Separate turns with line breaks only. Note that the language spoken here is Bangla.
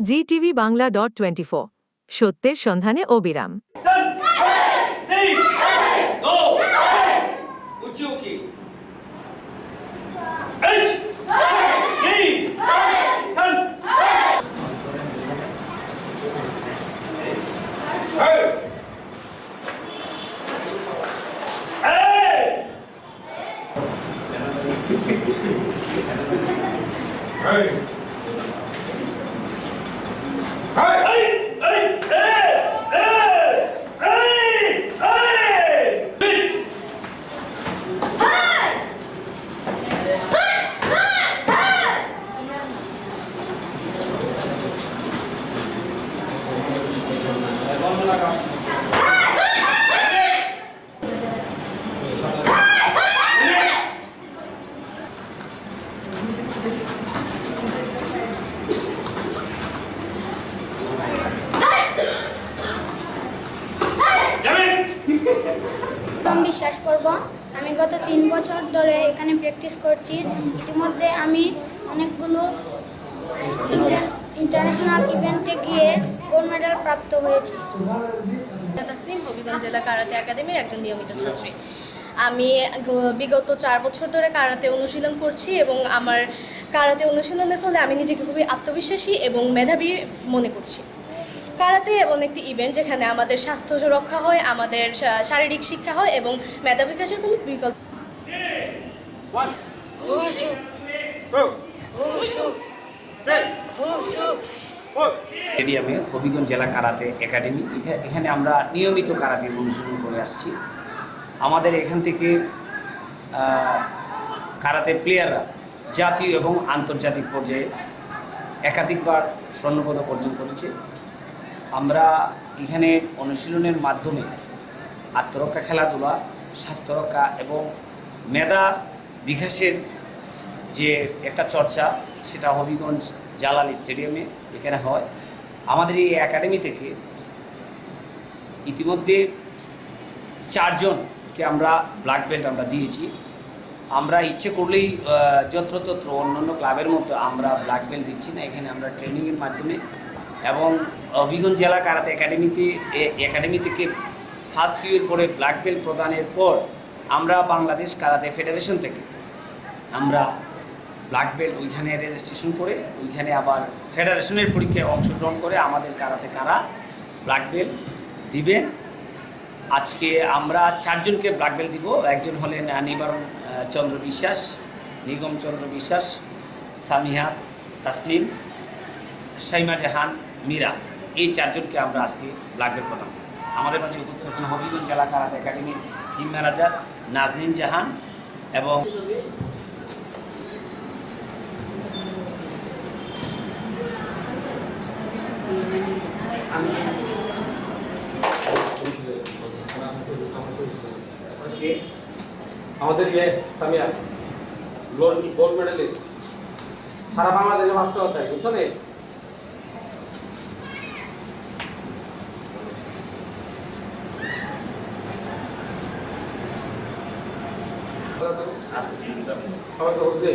GTV Bangla.24 সত্যের সন্ধানে অবিরাম।
বিশ্বাস করব আমি গত 3 বছর ধরে এখানে প্র্যাকটিস করছি। ইতিমধ্যে আমি অনেকগুলো ইন্টারন্যাশনাল ইভেন্টে গিয়ে গোল্ড মেডেল প্রাপ্ত হয়েছি।
তাসনিম হবিগঞ্জ জেলা কারাতে একাডেমির একজন নিয়মিত ছাত্রী। আমি বিগত 4 বছর ধরে কারাতে অনুশীলন করছি এবং আমার কারাতে অনুশীলনের ফলে আমি নিজেকে খুবই আত্মবিশ্বাসী এবং মেধাবী মনে করছি। কারাতে এমন একটি ইভেন্ট যেখানে আমাদের স্বাস্থ্য সুরক্ষা হয়, আমাদের শারীরিক শিক্ষা হয় এবং মেধা বিকাশের কোনো বিকল্প।
স্টেডিয়ামে হবিগঞ্জ জেলা কারাতে একাডেমি, এখানে আমরা নিয়মিত কারাতে অনুশীলন করে আসছি। আমাদের এখান থেকে কারাতে প্লেয়াররা জাতীয় এবং আন্তর্জাতিক পর্যায়ে একাধিকবার স্বর্ণপদক অর্জন করেছে। আমরা এখানে অনুশীলনের মাধ্যমে আত্মরক্ষা, খেলাধুলা, স্বাস্থ্যরক্ষা এবং মেধা বিকাশের যে একটা চর্চা, সেটা হবিগঞ্জ জালাল স্টেডিয়ামে এখানে হয়। আমাদের এই একাডেমি থেকে ইতিমধ্যে 4 জনকে আমরা ব্ল্যাক বেল্ট আমরা দিয়েছি। আমরা ইচ্ছে করলেই যত্রতত্র অন্যান্য ক্লাবের মতো আমরা ব্ল্যাক বেল্ট দিচ্ছি না। এখানে আমরা ট্রেনিংয়ের মাধ্যমে এবং হবিগঞ্জ জেলা কারাতে একাডেমি থেকে ফার্স্ট কিউয়ের পরে ব্ল্যাক বেল্ট প্রদানের পর আমরা বাংলাদেশ কারাতে ফেডারেশন থেকে আমরা ব্ল্যাক বেল্ট ওইখানে রেজিস্ট্রেশন করে ওইখানে আবার ফেডারেশনের পরীক্ষায় অংশগ্রহণ করে আমাদের কারাতে কারা ব্ল্যাক বেল্ট দিবেন। আজকে আমরা 4 জনকে ব্ল্যাক বেল্ট দিব। একজন হলেন নিবারণ চন্দ্র বিশ্বাস, নিগম চন্দ্র বিশ্বাস, সামিহাত তাসনিম, শাইমা জাহান, মীরা। এই 4 জনকে আমরা আজকে ব্ল্যাক বেল্ট প্রদান করি। আমাদের মাঝে উপস্থিত আছেন হবিগঞ্জ জেলা কারাতে একাডেমির টিম ম্যানেজার নাজনীন জাহান এবং
আমাদের সামিয়া গোল্ড মেডেলিস্ট, সারা বাংলাদেশে ফার্স্ট হতে হয়, বুঝছো না? সবাই তো বুঝতে